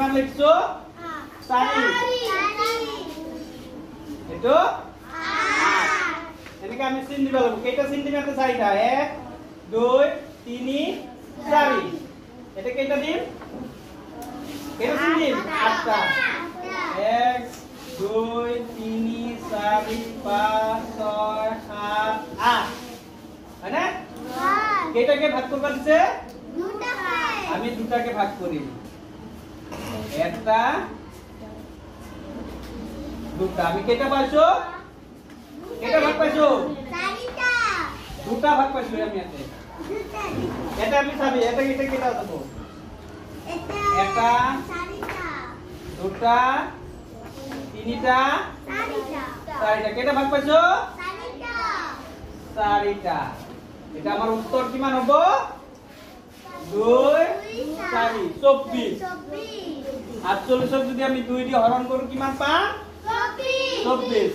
কিমান লিখছো 4 এটো 8 এনেকে আমি চিন দিব লাগিব কেইটা চিন দিম এটা 4টা 1 2 3 4 এটা কেইটা দিম কেইটা চিন দিম 8টা 1 2 3 4 5 6 7 8 হয়না কেইটাকে ভাগ করবা দিছে আমি দুটাকে ভাগ করি একটা দুটা আমি কেটা পাইছো কেটা ভাগ পাইছো চারিটা দুটা ভাগ পাইছো আমি এতে এটা আমি চাবি এটা কেটা দেব এটা চারিটা দুটা তিনটা চারিটা কেটা ভাগ পাইছো চারিটা এটা আমার উত্তর কিমান হবে 2 4 24 48 যদি আমি 2 দিয়ে হরণ করি কিমান পাম 24